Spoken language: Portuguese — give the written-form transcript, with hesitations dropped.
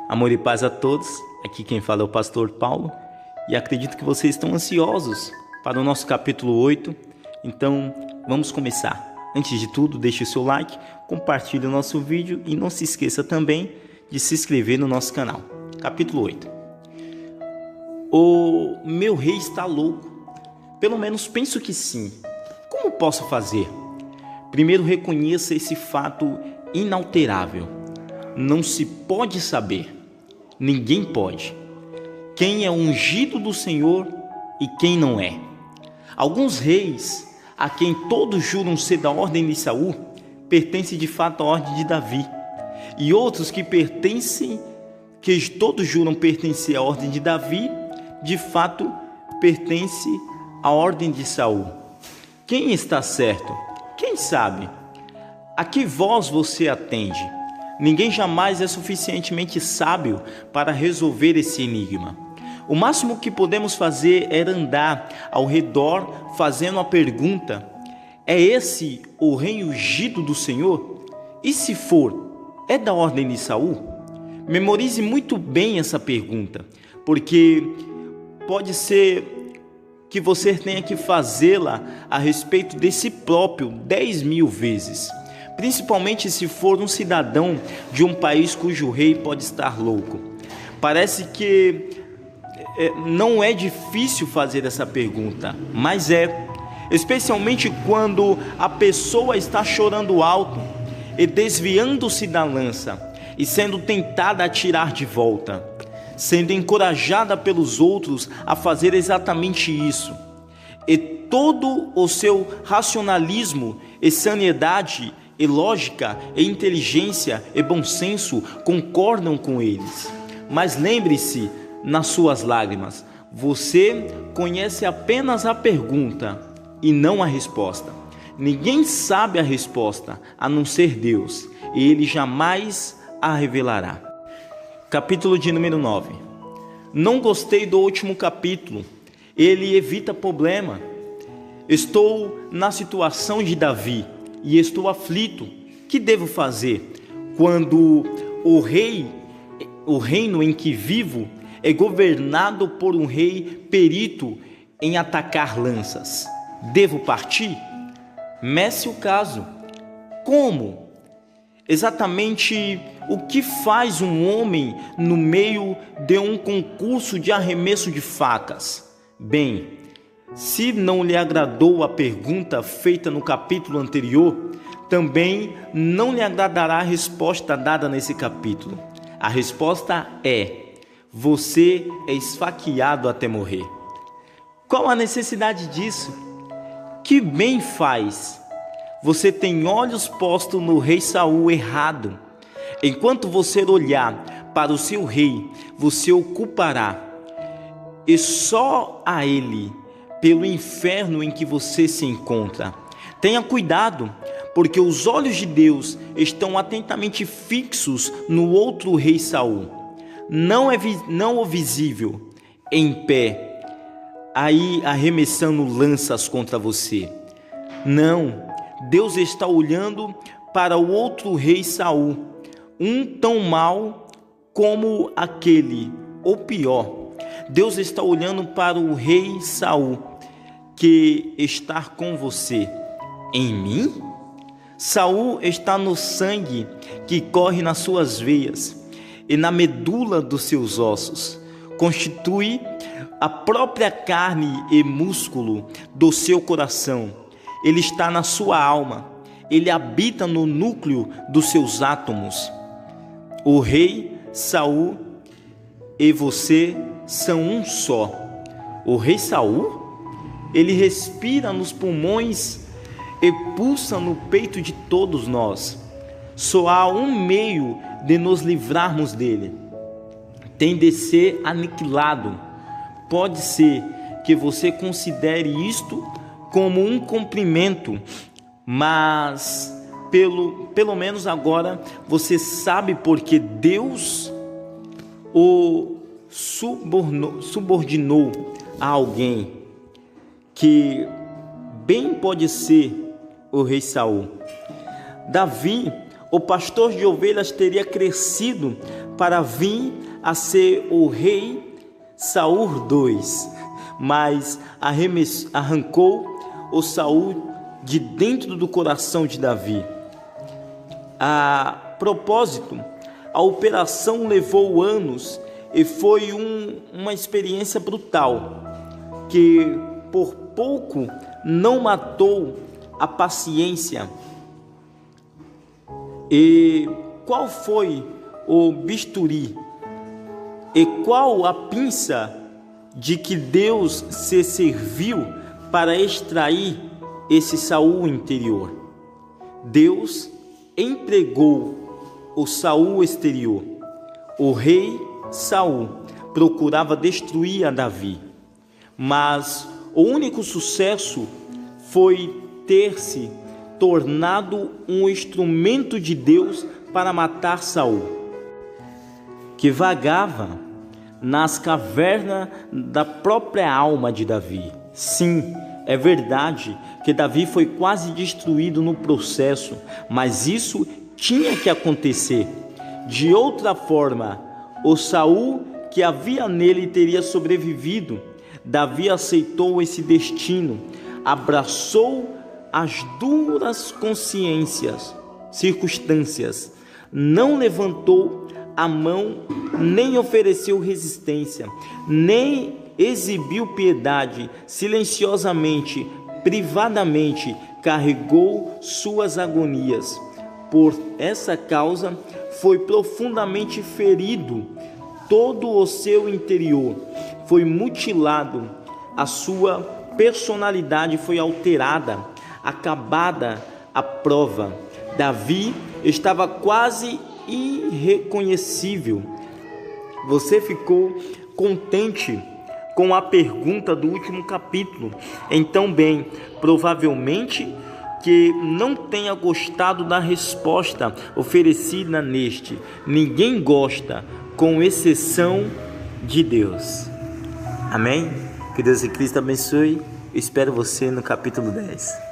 Amor e paz a todos, aqui quem fala é o pastor Paulo e acredito que vocês estão ansiosos para o nosso capítulo 8, então vamos começar. Antes de tudo, deixe o seu like, compartilhe o nosso vídeo e não se esqueça também de se inscrever no nosso canal. Capítulo 8. O meu rei está louco, pelo menos penso que sim. Como posso fazer? Primeiro reconheça esse fato inalterável. Não se pode saber, ninguém pode, quem é ungido do Senhor e quem não é. Alguns reis, a quem todos juram ser da ordem de Saul, pertencem de fato à ordem de Davi, e outros que todos juram pertencer à ordem de Davi, de fato pertencem à ordem de Saul. Quem está certo? Quem sabe? A que voz você atende? Ninguém jamais é suficientemente sábio para resolver esse enigma. O máximo que podemos fazer é andar ao redor fazendo a pergunta: é esse o rei ungido do Senhor? E se for, é da ordem de Saul? Memorize muito bem essa pergunta, porque pode ser que você tenha que fazê-la a respeito de si próprio 10.000 vezes. Principalmente se for um cidadão de um país cujo rei pode estar louco. Parece que não é difícil fazer essa pergunta, mas especialmente quando a pessoa está chorando alto e desviando-se da lança e sendo tentada a tirar de volta, sendo encorajada pelos outros a fazer exatamente isso. E todo o seu racionalismo e sanidade e lógica, e inteligência, e bom senso concordam com eles. Mas lembre-se, nas suas lágrimas, você conhece apenas a pergunta e não a resposta. Ninguém sabe a resposta, a não ser Deus, e Ele jamais a revelará. Capítulo de número 9. Não gostei do último capítulo, ele evita problema. Estou na situação de Davi, e estou aflito. Que devo fazer quando o reino em que vivo é governado por um rei perito em atacar lanças? Devo partir? Mece o caso. Como? Exatamente o que faz um homem no meio de um concurso de arremesso de facas? Bem, se não lhe agradou a pergunta feita no capítulo anterior, também não lhe agradará a resposta dada nesse capítulo. A resposta é: você é esfaqueado até morrer. Qual a necessidade disso? Que bem faz? Você tem olhos postos no rei Saul errado. Enquanto você olhar para o seu rei, você ocupará, e só a ele, pelo inferno em que você se encontra. Tenha cuidado, porque os olhos de Deus estão atentamente fixos no outro rei Saul. Não o visível, em pé, aí arremessando lanças contra você. Não, Deus está olhando para o outro rei Saul, um tão mau como aquele, ou pior. Deus está olhando para o rei Saul, que está com você. Em mim? Saul está no sangue que corre nas suas veias e na medula dos seus ossos. Constitui a própria carne e músculo do seu coração. Ele está na sua alma. Ele habita no núcleo dos seus átomos. O rei Saul e você são um só. O rei Saul, ele respira nos pulmões e pulsa no peito de todos nós. Só há um meio de nos livrarmos dele. Tem de ser aniquilado. Pode ser que você considere isto como um cumprimento, mas pelo menos agora você sabe porque Deus o subordinou a alguém que bem pode ser o rei Saul. Davi, o pastor de ovelhas, teria crescido para vir a ser o rei Saul II, mas arrancou o Saul de dentro do coração de Davi. A propósito, a operação levou anos e foi uma experiência brutal, que por pouco não matou a paciência. E qual foi o bisturi? E qual a pinça de que Deus se serviu para extrair esse Saul interior? Deus entregou o Saul exterior. O rei Saul procurava destruir a Davi, mas o único sucesso foi ter se tornado um instrumento de Deus para matar Saul, que vagava nas cavernas da própria alma de Davi. Sim, é verdade que Davi foi quase destruído no processo, mas isso tinha que acontecer. De outra forma, o Saul que havia nele teria sobrevivido. Davi aceitou esse destino, abraçou as duras circunstâncias, não levantou a mão, nem ofereceu resistência, nem exibiu piedade. Silenciosamente, privadamente, carregou suas agonias. Por essa causa, foi profundamente ferido todo o seu interior, foi mutilado, a sua personalidade foi alterada, acabada a prova. Davi estava quase irreconhecível. Você ficou contente com a pergunta do último capítulo? Então, bem, provavelmente que não tenha gostado da resposta oferecida neste. Ninguém gosta, com exceção de Deus. Amém? Que Deus e Cristo abençoe. Eu espero você no capítulo 10.